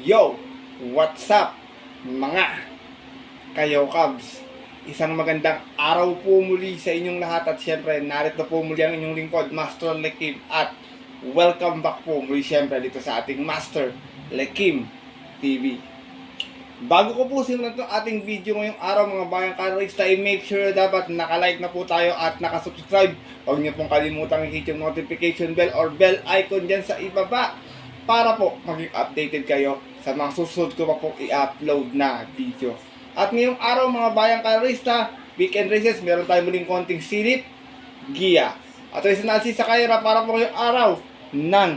Yo! What's up, mga kayo Cubs? Isang magandang araw po muli sa inyong lahat at syempre narito po muli ang inyong lingkod, Master Lekim, at welcome back po muli syempre dito sa ating Master Lekim TV. Bago ko po simulan itong ating video ngayong araw mga bayang karista, i-make sure dapat nakalike na po tayo at nakasubscribe. Huwag niyo pong kalimutang i-hit yung notification bell or bell icon dyan sa ibaba para po maging updated kayo sa mga susunod ko pa po i-upload na video. At ngayong araw mga bayang karista, weekend races, meron tayong muling konting silip, giya. At isa na sa Kaira para po ngayong araw ng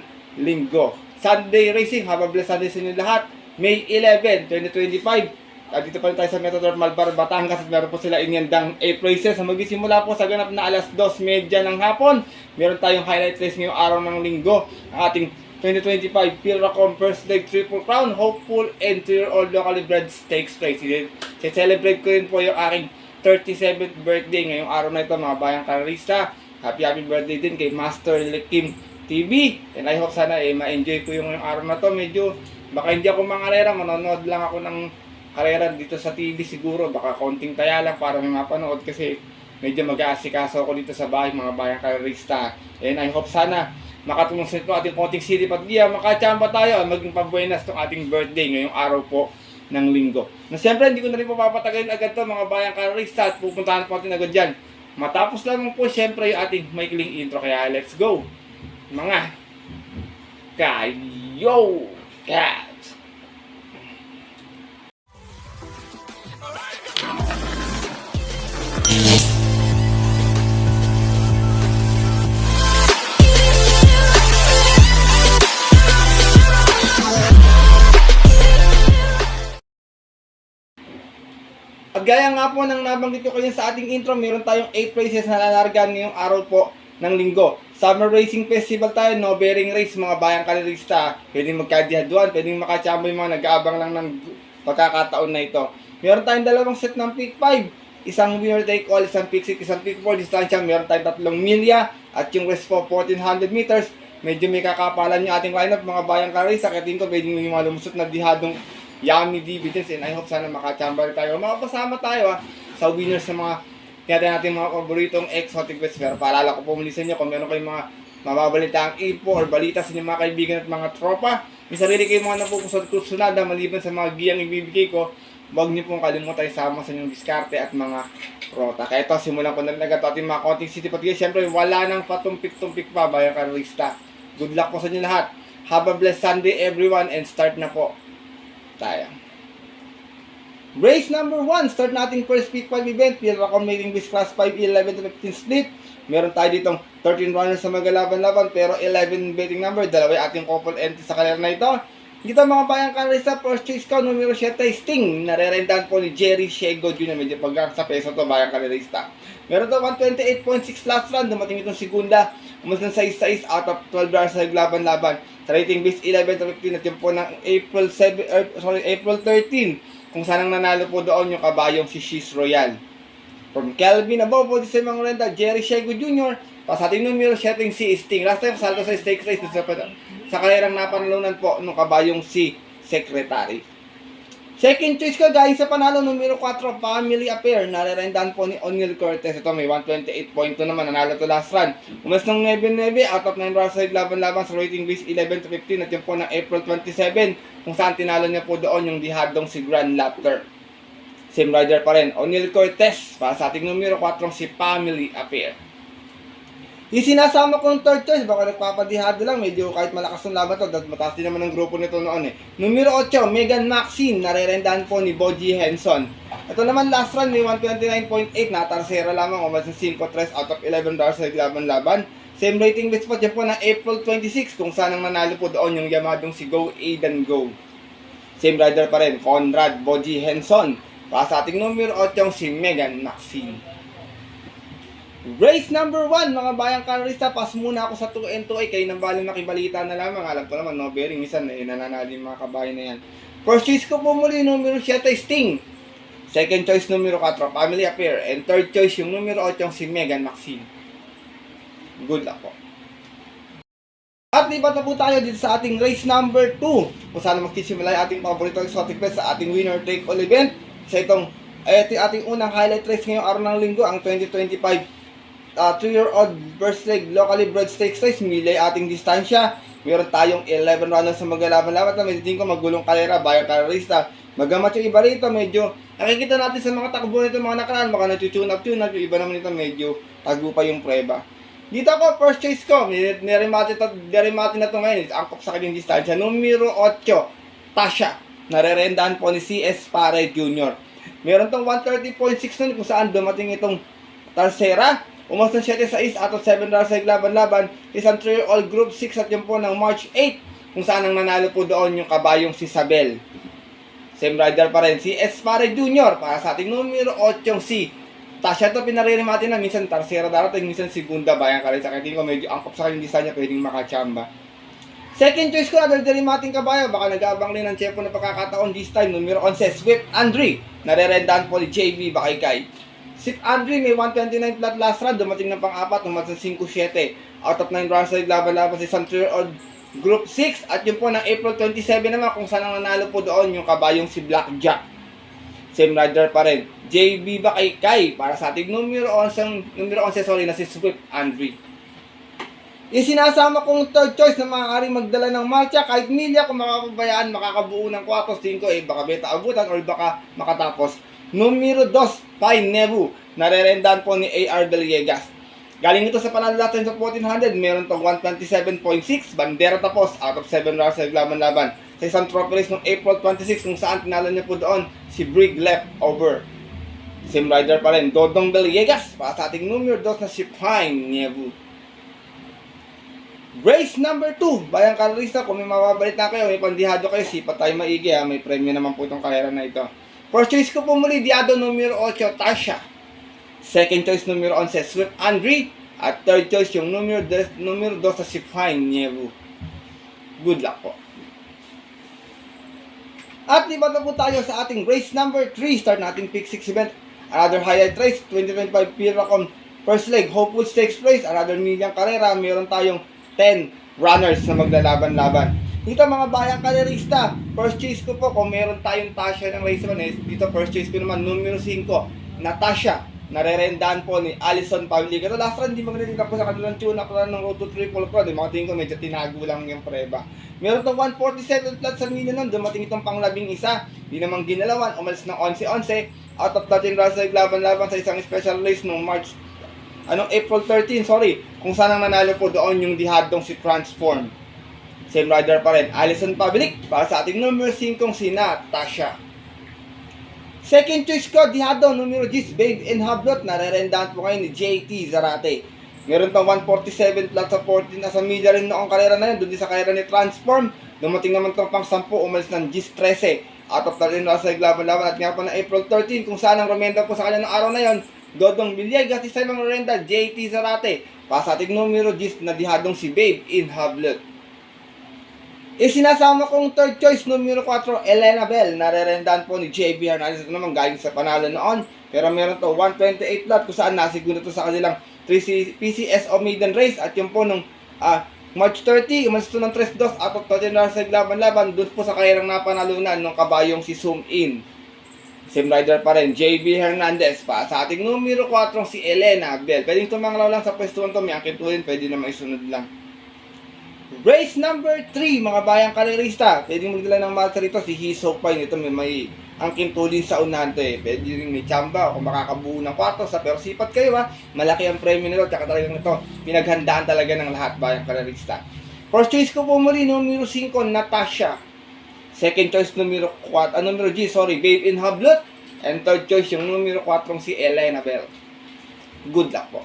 linggo. Sunday racing, have a blessed Sunday sa inyo lahat. May 11, 2025. At dito pa rin tayo sa Metro Normal Bar, Batangas. At meron po sila inyandang 8 races. Magsisimula po sa ganap na alas 2:30 ng hapon. Meron tayong highlight race ngayong araw ng linggo. Ang ating 2025 Pilracom First Leg Triple Crown Hopeful and 3-year-old locally bred stakes race. I-celebrate ko rin po yung aking 37th birthday ngayong araw na ito mga bayang karista. Happy birthday din kay Master Lekim TV. And I hope sana ma-enjoy ko yung ngayong araw na to. Medyo baka hindi ako mangarera, manonood lang ako ng karera dito sa TV siguro. Baka konting taya lang para may mapanood kasi medyo mag-aasikaso ako dito sa bahay mga bayang karista. And I hope sana makatulong sa ito ating konting silip at giya, makachamba tayo at maging pabuenas itong ating birthday ngayong araw po ng linggo. Na siyempre hindi ko na rin po papatagalin agad to mga bayang karista at pupuntahan po natin agad dyan. Matapos lamang po siyempre yung ating maikling intro, kaya let's go mga kayo cats! At gaya nga po ng nabanggit ko kayo sa ating intro, meron tayong 8 races na lalargan ngayong araw po ng linggo. Summer Racing Festival tayo, no bearing race mga bayang kalirista. Pwedeng magkadihaduan, pwedeng makachamba yung mga nag-aabang lang ng pagkakataon na ito. Meron tayong dalawang set ng pick 5. Isang winner take all, isang pick 6, isang pick 4. Distansya, meron tayong 3 milya at yung rest po 1400 meters. Medyo may kakapalan yung ating lineup mga bayang kalirista. Kaya tingin ko pwedeng yung mga lumusot na dihadong yummy dividends, and I hope sana makachamba rin tayo. Makapasama tayo sa winners sa mga tinatay natin mga paboritong exotic bets. Pero paalala ko po muli sa inyo kung meron kayong mga mababalitaang info or balita sa inyong mga kaibigan at mga tropa, may sarili kayong mga napupusod-kusunada maliban sa mga giyang ibibigay ko, huwag niyo pong kalimutan isama sa inyong diskarte at mga rota. Kaya ito, simulan ko na rin agad ating mga konting city pati. Siyempre wala nang patumpik-tumpik pa bayang karista. Good luck po sa inyo lahat. Have a blessed Sunday everyone and start na po tayo. Race number 1, start natin first pick 5 event. Pilracom Mating Beast Class 5, 11 to 15 split. Meron tayo ditong 13 runners sa magalaban-laban pero 11 betting number. Dalawa yung ating couple entry sa kalera na ito. Dito mga bayang karista, first choice ko, numero 7, Sting. Narerentahan po ni Jerry Shego Jr. Medyo pagkak sa peso to bayang karista. Meron to 128.6 last run. Dumating itong segunda. Umas ng 6-6 out of 12 runners sa laban-laban. Sa rating base 11 to 15 at yung po ng April 13 kung saan ang nanalo po doon yung kabayong si Shiz Royal. From Kelvin Abobo, di sa mga renta, Jerry Shego Jr. Pas ating numero setting si Sting. Last time salto sa stakes race sa kalerang napanalunan po nung kabayong si Secretary. Second choice ko guys sa panalo, numero 4, Family Affair. Narerendahan po ni O'Neal Cortez. Ito may 128.2 naman. Nanalo to last run. Umas ng 9-9 out of 9 runs sa laban-laban sa rating base 11 to 15 at yung po ng April 27 kung saan tinalo niya po doon yung dihadong si Grand Laughter. Same rider pa rin, O'Neal Cortez. Para sa ating numero 4 si Family Affair. Yung sinasama kong third choice, baka nagpapadihado lang, medyo kahit malakas ng laban to, dahil mataas din naman ang grupo nito noon Numero 8, Megan Maxine, narerendahan po ni Boji Henson. Ito naman last run, may 129.8, natarsera lamang, umas ng 5-3 out of 11 dollars sa laban-laban. Same rating bets po dyan po na April 26, kung saan ang nanalo po doon yung yamadong si Go Aidan Go. Same rider pa rin, Conrad Boji Henson. Para sa ating numero 8, si Megan Maxine. Race number 1, mga bayang karista, pas muna ako sa 2 and 2 kayo nang baling makibalita na lamang. Alam ko naman, no bearing, minsan nananalo yung mga kabayan na yan. First choice ko po muli, numero 7, Sting. Second choice, numero 4, Family Affair. And third choice, yung numero 8, si Megan Maxine. Good luck po. At lipat na po tayo dito sa ating race number 2. Kung saan magsisimula yung ating paborito exotic bet sa ating winner take all event. Sa itong ating unang highlight race ngayong araw ng linggo, ang 2025 3-year-old first leg locally bred stakes race. Milay ating distansya. Meron tayong 11 runners na maglalaban-laban na medyo din ko magulong karera, bayang karerista. Magamat yung iba rito, medyo nakikita natin sa mga takbo nito mga nakaraan, baka nag-tune up, yung iba naman nito medyo tago pa yung preba. Dito ako, first choice ko, nirimati na ito ngayon, angkop sa kanyang distansya, numero 8, Tasha, narerendaan po ni CS Pare Jr. Meron tong 130.6 nun kung saan dumating itong Tarsera, umas ng 7-6 out of 7 runners sa laban-laban, isang 3-year-old group 6 at yun po ng March 8, kung saan ang nanalo po doon yung kabayong si Sabel. Same rider pa rin, si S. Pare Jr. para sa ating numero 8 yung si Tasha. Ito pinaririmatin na minsan Tarsera darating, minsan segunda, bayang ka rin sa akin ko medyo angkop sa kanyang distansya, pwedeng makachamba. Second choice ko na darimating kabayo, baka nag-aabang rin ng Chepo na pagkakataon this time, numero 11 Swift Andre, narerendaan po ni JB Bakaykay. Swift Andre may 129 flat last run, dumating ng pang-apat, umasan 5-7 out of 9 runs sa laban-laban si Santrier Group 6 at yun po ng April 27 naman kung saan ang nanalo po doon yung kabayong si Blackjack. Same rider pa rin, JB Bakaykay para sa ating numero 11 na si Swift Andre. Yung sinasama kong third choice na maaaring magdala ng marcha kahit milya kung makapabayaan makakabuo ng 4-5 baka beta abutan or baka makatapos. Numero 2 Pine Nebu, narerendaan po ni AR Villegas. Galing ito sa panalo natin sa 1400, meron tong 127.6, bandera tapos out of 7 rounds sa laban-laban. Sa isang trophy race noong April 26 kung saan tinalo niya po doon si Brig Leftover. Same rider pa rin, Dodong Villegas para sa ating numero 2 na si Pine Nebu. Race number 2, bayang karerista, kung may mababalit na kayo, may pandihado kayo, sipat tayo maigi ha, may premyo naman po itong karera na ito. First choice ko po muli, Diado numero 8, Tasha. Second choice numero 11, Swift Andre. At third choice yung numero 2 sa si Pine Nebu. Good luck po. At lipat na po tayo sa ating race number 3. Start natin pick 6 event. Another highlight race, 2025 Piracom first leg, Hopeful Stakes race. Another milyang karera. Meron tayong 10 runners na maglalaban-laban. Dito mga bayang karerista, first choice ko po kung meron tayong Tasha ng race 1, dito first choice ko naman numero 5, Natasha, narerendaan po ni Alison Pavlik. Ito last run, hindi maganda po sa kanilang tune-up run ng Road to Triple Crown. Mga tingin ko medyo tinago lang yung preba. Meron itong 147 flat sa mila nun, dumating itong pang-11, di namang ginalawan, umalis ng 11-11, out of 13 runs sa laban-laban sa isang special race noong April 13, kung saan ang nanalo po doon yung dihadong si Transform. Same rider pa rin, Alison Pavlik para sa ating numero 5 si Natasha. Second choice ko, dihado numero 10, Babe and Hablot, narerendaan po kayo ni JT Zarate. Meron pang 147 flat sa 14 as a media rin noong karera na yun, doon din sa karera ni Transform. Dumating naman itong pang 10, umalis ng 10-13, out of 13 runs sa laban-laban. At nga po na April 13, kung saan ang remenda po sa kanya ng araw na yon, Dodong Villegas, isa mga renda, JT Zarate. Para sa ating numero 10 na dihadong si Babe in Hablot. Sinasama kong third choice, numero 4, Elena Bell. Narerendaan po ni JB Hernandez. Ito naman galing sa panalo noon. Pero meron to 128 lot kung saan nasiguro to sa kanilang PCSO maiden race. At yun po nung March 30, umalis to ng 3-2 out of 13 runs sa laban-laban. Doon po sa kayarang napanalunan ng kabayong si Zoom In. Same rider pa rin, JB Hernandez pa. Sa ating numero 4, si Elena Bell. Pwedeng tumanglaw lang sa pwestuhan to. May akituin, pwede na maisunod lang. Race number 3, mga bayang karerista. Pwedeng magdala ng marcha rito si Hiso Pine. Ito may angkin tulin sa unahan to Pwede rin may chamba kung makakabuo ng kwarto sa pero sipat kayo malaki ang premyo nito. Tsaka talagang ito, pinaghandaan talaga ng lahat bayang karerista. First choice ko po muli, numero 5, Natasha. Second choice, numero G, Babe in Hablot. And third choice, yung numero 4, si Elena Bell. Good luck po.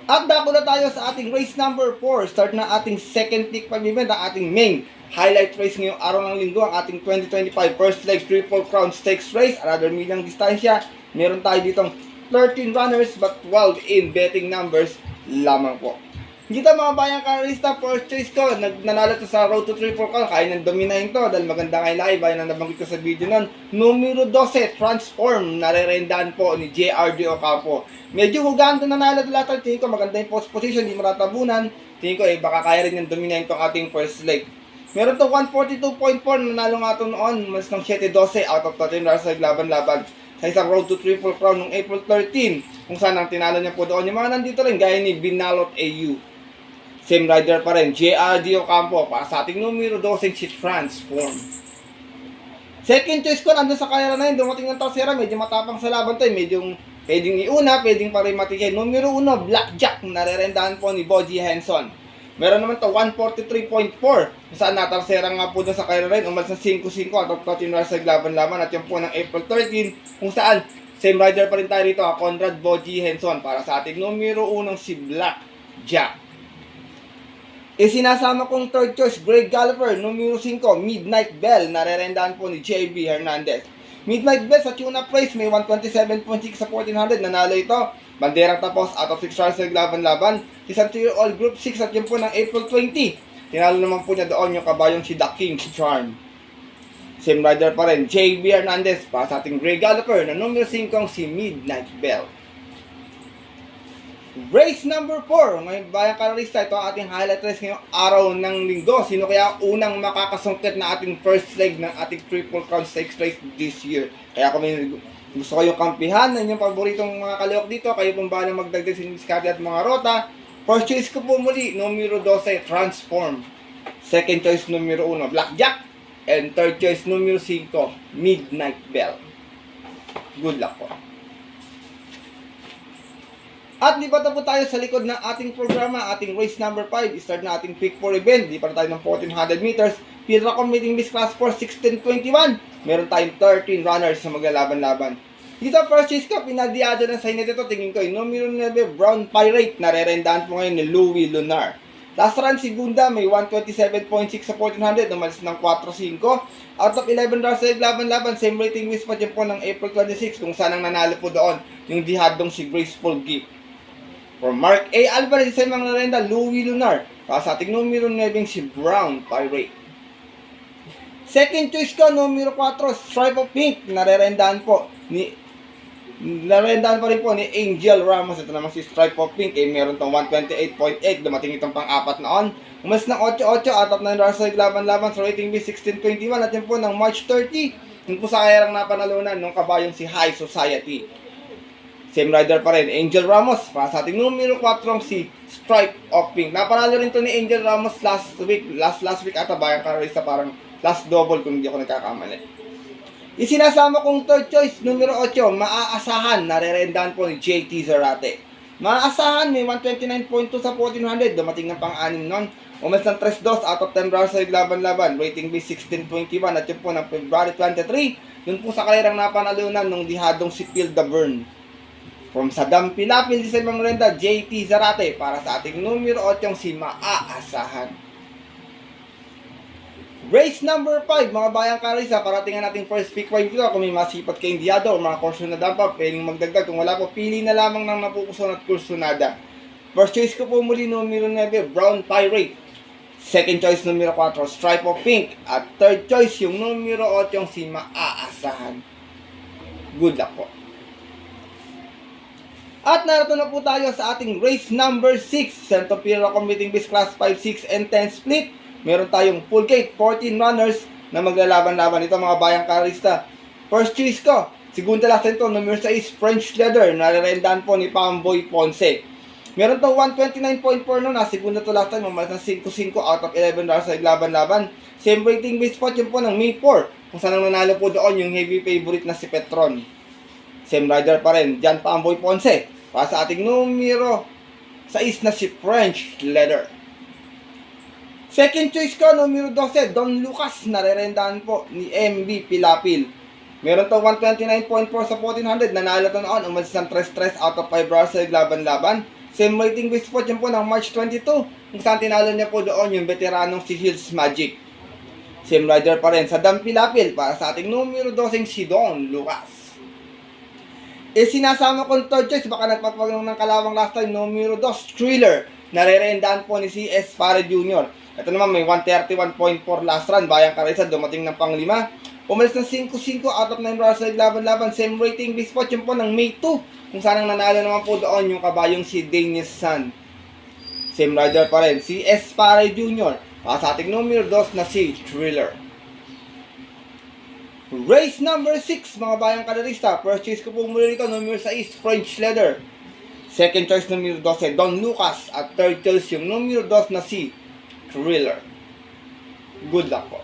At dako na tayo sa ating race number 4. Start na ating second pick pag-event, ang ating main highlight race ngayong araw ng linggo, ang ating 2025 first leg Triple Crown Stakes race. Another milyang distansya. Meron tayo ditong 13 runners but 12 in betting numbers lamang po. Dito mga bayang karista, first choice ko, nanalo to sa Road to Triple Crown, kaya nang dominahin to, dahil maganda kay live, bayan na nabanggit ko sa video nun. Numero 12, Transform, narerendahan po ni JRD Ocampo. Medyo hugaan to nanalo to lahat, tingin ko maganda yung post position, hindi maratabunan, tingin ko baka kaya rin yung dominahin tong ating first leg. Meron to 142.4, nanalo nga to noon, mas ng 7-12 out of 13 sa laban-laban sa isang Road to Triple Crown noong April 13, kung saan ang tinalo niya po doon. Yung mga nandito rin, gaya ni Binalot AU. Same rider pa rin, JRD Ocampo, para sa ating numero 12 si Transform. Second choice ko, nandun sa kaya na yun, dumating ng Tasera, medyo matapang sa laban to, medyo pwedeng iuna, pwedeng pa rin matigay. Numero 1, Blackjack, narerendahan po ni Boji Henson. Meron naman to 143.4, kung saan natasera nga po dun sa kaya na yun, umalis ng 5-5 at of 13 sa laban-laban, at yung po ng April 13, kung saan same rider pa rin tayo rito, Conrad Boji Henson, para sa ating numero 1 si Blackjack. Sinasama kong third choice, Greg Galliper, numero 5, Midnight Bell, narerendahan po ni JB Hernandez. Midnight Bell sa tune-up price, may 127.6 sa 1400, nanalo ito. Banderang tapos, out of 6 stars sa laban-laban. Isang 2-year-old group 6 at yun po ng April 20. Tinalo naman po niya doon yung kabayong si The King's Charm. Same rider pa rin, JB Hernandez, para sa ating Greg Galliper, na numero 5 si Midnight Bell. Race number 4, ngayon bayang karalista, ito ang ating highlight race ngayong araw ng linggo. Sino kaya unang makakasungkit na ating first leg ng ating Triple Crown Stakes race this year? Kaya kung may gusto kayong kampihan, inyong paboritong mga kalihok dito, kayo pong bahala magdagdag sa diskarte at mga rota. First choice ko po muli, numero 12, Transform. Second choice, numero 1, Blackjack. And third choice, numero 5, Midnight Bell. Good luck po. At lipat na po tayo sa likod ng ating programa, ating race number 5. Start na ating pick 4 event. Lipat tayo ng 1400 meters. Pira Committing Miss Class 4, 1621. Meron tayong 13 runners na maglalaban-laban. Dito first choice ko, pinagdiado ng signet ito. Tingin ko, numero 9, Brown Pirate. Narerendahan po ngayon ni Louis Lunar. Last run, segunda, may 127.6 sa 1400. Umalis ng 4.5. Out of 11 runs sa laban-laban, same rating miss pa dyan po ng April 26, kung saan ang nanalo po doon yung dihadong si Graceful Gift. From Mark A. Alvarez, sa mga narenda, Louis Lunar. Para sa ating numero 9 si Brown Pirate. Second choice ko, numero 4, Stripe of Pink. Narerendahan pa rin po ni Angel Ramos. Ito naman si Stripe of Pink. Meron tong 128.8. Dumating itong pang-apat na on. Umalis ng 8-8 out of 9 runs sa laban-laban sa rating B 1621. At yun po ng March 30. Yung po sa kayarang napanalunan ng kabayong si High Society. Same rider pa rin, Angel Ramos. Para sa ating numero 4 si Stripe of Pink. Napanalo rin to ni Angel Ramos last week ata bayang karalista, parang last double kung hindi ako nagkakamali. Isinasama kong third choice, numero 8, Maaasahan. Narerendahan po ni JT Zarate. Maaasahan, may 129.2 sa 1400. Dumating ng pang-anim nun. Umalis ng 3-2 out of 10 rounds sa laban-laban. Rating B 1621 at yun po ng February 23. Yun po sa kalerang napanalunan ng dihadong si Phil Davern. From Sadam Pilapil, sa ibang renda, JT Zarate. Para sa ating numero 8 si Maaasahan. Race number 5, mga bayang karisa, paratingan natin first pick 5 dito. Kung may masipat kayong diyado o mga kursunada pa, pwedeng magdagdag. Kung wala po, pili na lamang ng napupuson at kursunada. First choice ko po muli, numero 9, Brown Pirate. Second choice, numero 4, Stripe of Pink. At third choice, yung numero 8 si Maaasahan. Good luck po. At narito na po tayo sa ating race number 6, Centopira Committing Miss Class 5, 6, and 10 split. Meron tayong full gate, 14 runners na maglalaban-laban. Ito mga bayang karista. First choice ko, segunda last ito, numero 6, French Leather. Narerendahan po ni Pamboy Ponce. Meron tong 129.4 noon, segunda to last time, mamalas ng 5-5 out of 11 runners sa laban-laban. Same rating base spot yun po ng May 4, kung saan ang nanalo po doon yung heavy favorite na si Petron. Same rider pa rin, John Pamboy Ponce. Para sa ating numero 6 na si French Leather. Second choice ko, numero 12, Don Lucas. Narerendahan po ni MB Pilapil. Meron to 129.4 sa 1400. Nanalo to noon. Umalis ng 3-3 out of 5 rounds sa laban-laban. Same rating base spot yun po ng March 22. Kung saan tinalo niya po doon yung veteranong si Hills Magic. Same rider pa rin sa Dam Pilapil. Para sa ating numero 12 si Don Lucas. Sinasama kong third choice, baka nagpapagano ng kalawang last time, numero 2, Thriller. Narerendahan po ni CS Farid Jr. Ito naman may 131.4 last run. Bayang Karisa dumating ng pang-5. Umalis ng 5-5 out of 9 runs laban-laban. Same rating base spot yun po ng May 2. Kung saan ang nanalo naman po doon yung kabayong si Daniel San. Same rider pa rin. CS Farid Jr. Para sa ating numero 2 na si Thriller. Race number 6, mga bayang kadarista. First choice ko po muli rito, numero 6, French Leather. Second choice, numero 12, Don Lucas. At third choice, yung numero 2 na si Thriller. Good luck po.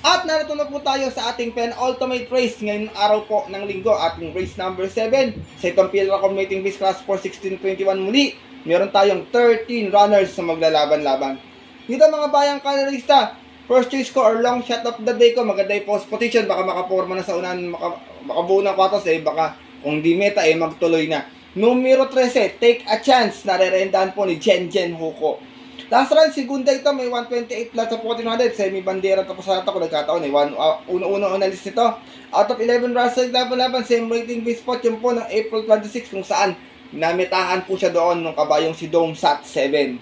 At narito na po tayo sa ating penultimate race ngayong araw po ng linggo. Ating race number 7. Sa itong PLR Commuting Base Class 41621 muli. Meron tayong 13 runners na maglalaban-laban. Dito mga bayang kadarista, first choice ko or long shot of the day ko, maganda yung post position, baka makaporma na sa unahan, makabuo ng kwatos baka kung di meta magtuloy na. Numero 13, Take a Chance, narerendahan po ni Jen Huko. Last run, segunda ito, may 128 plus sa 1400, semi-bandera tapos sa ko, nagkataon uno-uno analyst nito. Out of 11 runs laban-laban, same rating base spot yun po ng April 26 kung saan namitahan po siya doon ng kabayong si Dome Sat 7.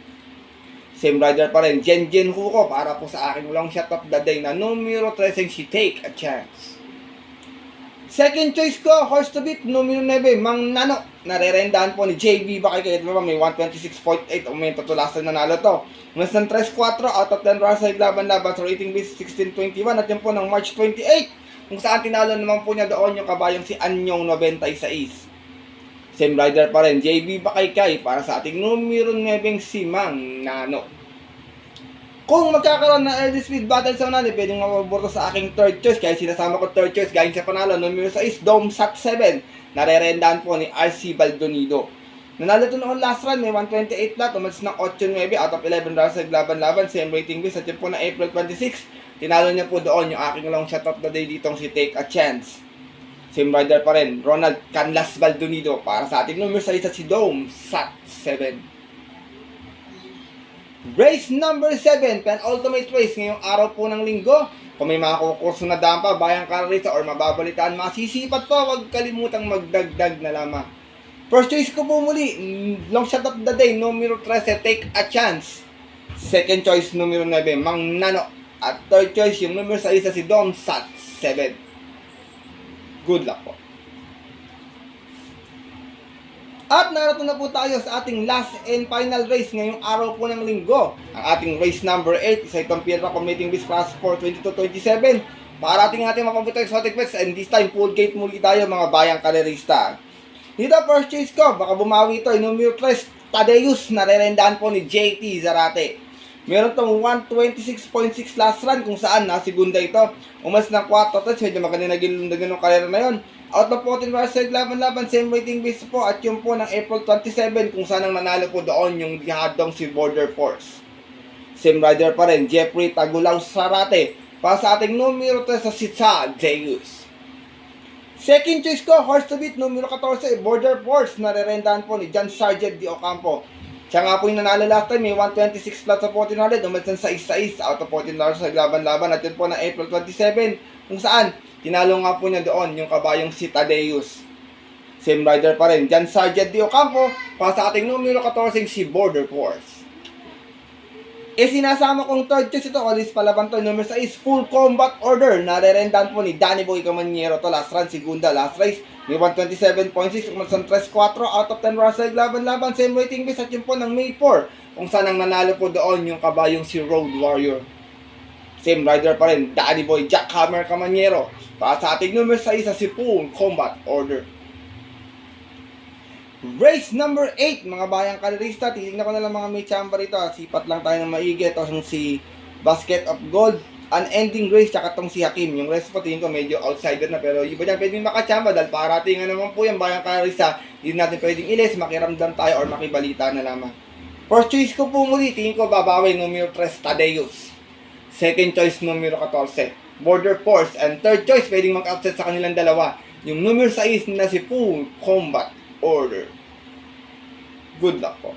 Same rider pa rin, Jen Huko, para po sa aking long shot of the day na numero 13, si Take a Chance. Second choice ko, horse to beat, numero 9, Mang Nano. Narerendahan po ni JB Bakay, kaya diba may 126.8, umento to last na nanalo to. Mas ng 3-4, out of 10 runs laban-laban, so rating base 1621, at yun po ng March 28, kung saan tinalo naman po niya doon yung kabayong si Anyong 96. Same rider pa rin, JB Bakay, para sa ating numero 9, si Mang Nano. Kung magkakaroon ng early speed battle sa unali, pwedeng mapaborto sa aking third choice. Kaya sinasama ko third choice, galing sa panalo, numero 6, Dome Sat 7. Narerendahan po ni RC Baldonido. Nanalo ito noon last run, may 128 flat, umalis ng 8-9, out of 11 runs naglaban-laban, same rating base, at yun po na April 26. Tinalo niya po doon yung aking long shot of the day ditong si Take a Chance. Same rider pa rin, Ronald Canlas Baldonido, para sa ating numero 6 at si Dome Sat 7. Race number 7, penultimate race ngayong araw po ng linggo. Kung may mga kukurso na daan pa, bayang kararita or mababalitaan, masisipat pa, huwag kalimutang magdagdag na lamang. First choice ko po muli, long shot of the day, numero 13, Take a Chance. Second choice, numero 9, Mang Nano. At third choice, yung numero 6 si Dome Sat 7. Good luck po. At narito na po tayo sa ating last and final race ngayong araw po ng linggo. Ang ating race number 8, isa itong PLR Commuting Base Class 422-27. Para ating mapabutang exotic pets, and this time full gate muli tayo mga bayang kalerista. Dito first choice ko, baka bumawi ito, numero 3, Tadeus, narerendahan po ni JT Zarate. Meron tong 126.6 last run kung saan segunda ito. Umas ng 4 touch, medyo maganda naging ng karera na yon. Out of 14 runs laban-laban, same rating base po, at yung po ng April 27 kung saan ang nanalo po doon yung dihadong si Border Force. Same rider pa rin, Jeffrey Tagulaw Sarate, para sa ating numero 3 sa Sitsa Deus. Second choice ko, horse to beat, numero 14, Border Force, narerendahan po ni John Sargent de Ocampo. Siya nga po yung nanalo last time, may 126 plus sa 1400, umalis ng 6-6 out of 14 runs sa laban-laban, at yun po na April 27, kung saan tinalo nga po niya doon yung kabayong si Tadeus. Same rider pa rin, John Sargent de Ocampo, para sa ating numero 14, si Border Force. Sinasama kong third choice ito, alis palaban to, numero 6, Full Combat Order, narerendahan po ni Danny Boy Camaniero to last run, segunda, last race, may 127.6, umasan 3-4, out of 10 runs laban-laban, same rating base, at yun po ng May 4, kung saan ang nanalo po doon yung kabayong si Road Warrior. Same rider pa rin, Danny Boy Jackhammer Camaniero, para sa ating numero 6 sa si Full Combat Order. Race number 8, mga bayang kalerista. Titignan ko na lang mga may chamba rito. Sipat lang tayo ng maigi. Ito si Basket of Gold, Unending Grace, tsaka itong si Hakim. Yung rest po tingin ko medyo outsider na, pero iba dyan pwedeng makachamba dahil parating naman po yan bayang kalerista. Hindi natin pwedeng ilis, makiramdam tayo or makibalita na lamang. First choice ko po muli, tingin ko babawi, numero 3, Tadeus. Second choice, numero 14, Border Force. And third choice, pwedeng mag-upset sa kanilang dalawa, yung numero 6 na si Full Combat Order. Good luck po.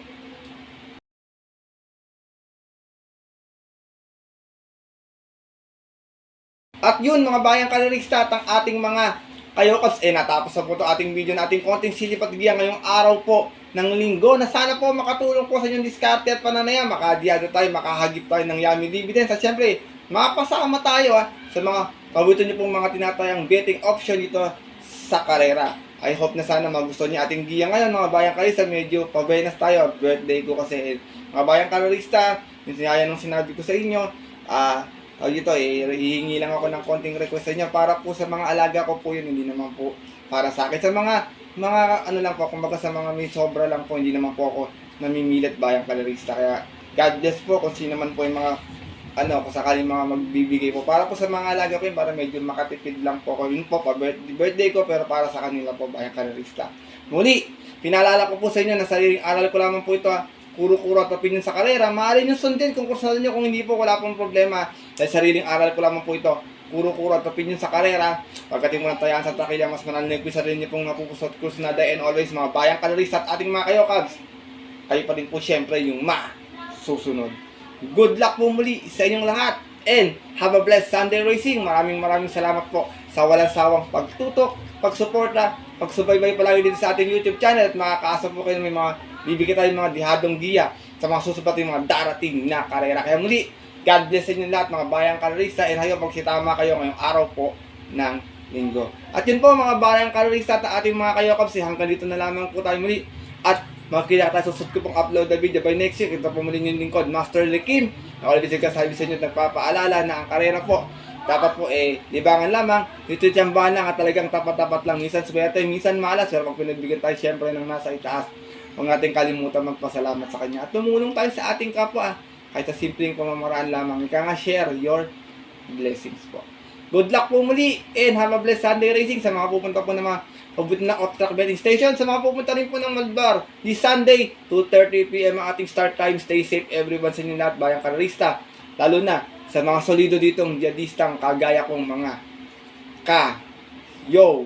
At yun mga bayang kalerista, at ang ating mga kayokots, natapos na po ito ating video natin konting silipat ngayong araw po ng linggo na sana po makatulong po sa inyong diskarte at pananaya. Makadiyado tayo, makahagip tayo ng yummy dividends. At syempre, mapasama tayo sa mga paborito niyo pong mga tinatayang betting option dito sa karera. I hope na sana magustuhan niyo ating giya ngayon mga bayang kalista. Medyo pabenas tayo, birthday ko kasi. Mga bayang kalorista, yung sinaya nung sinabi ko sa inyo, dito hihingi lang ako ng konting request sa inyo para po sa mga alaga ko po yun, hindi naman po para sa akin. Sa mga ano lang po, kumbaga sa mga may sobra lang po, hindi naman po ako namimilit bayang kalorista. Kaya God bless po kung sino man po yung mga kung sakaling mga magbibigay po. Para po sa mga alaga ko yun, para medyo makatipid lang po ako. Yun po, birthday ko, pero para sa kanila po, bayang kalorista. Muli, pinaalala ko po sa inyo na sariling aral ko lamang po ito, kuro-kuro at opinion sa karera. Maaari nyo sundin kung personal nyo, kung hindi po, wala pong problema. Dahil sariling aral ko lamang po ito, kuro-kuro at opinion sa karera. Pagdating mo ng tayaan sa takilya, mas manalig ko sa rin nyo pong napupusot kursunada and always mga bayang kalorista at ating mga kayokabs. Kayo pa din po syempre yung susunod. Good luck po muli sa inyong lahat and have a blessed Sunday racing. Maraming salamat po sa walang sawang pagtutok, pagsuporta, pagsubaybay palagi dito sa ating YouTube channel at makakaasa po kayo ng may mga bibigyan tayong mga dihadong giya sa mga susubating mga darating na karera. Kaya muli, God bless sa inyo lahat mga bayang kalorista and hayo magsitama kayo ngayong araw po ng linggo. At yun po mga bayang kalorista at ating mga kayokabs, hanggang dito na lamang po tayo muli at makikita tayo susunod ko pong upload na video by next week. Ito po muli yung lingkod, Master Lekim. Ako ulit sabi sa inyo, nagpapaalala na ang karera po dapat po libangan lamang, dito tiyambahan lang at talagang tapat-tapat lang. Minsan swerte, minsan malas, pero pag pinagbigyan tayo syempre ng nasa itaas, huwag natin kalimutan magpasalamat sa kanya at tumulong tayo sa ating kapwa kahit sa simpleng pamamaraan lamang. Ika nga, share your blessings po. Good luck po muli and have a blessed Sunday racing sa mga pupunta po ng mga paborito na off-track betting station. Sa mga pupunta rin po ng Malbar, this Sunday, 2:30 PM ang ating start time. Stay safe everyone sa inyo lahat, bayang kalorista. Lalo na sa mga solido ditong jihadistang kagaya kong mga Ka-Yo-Cabs.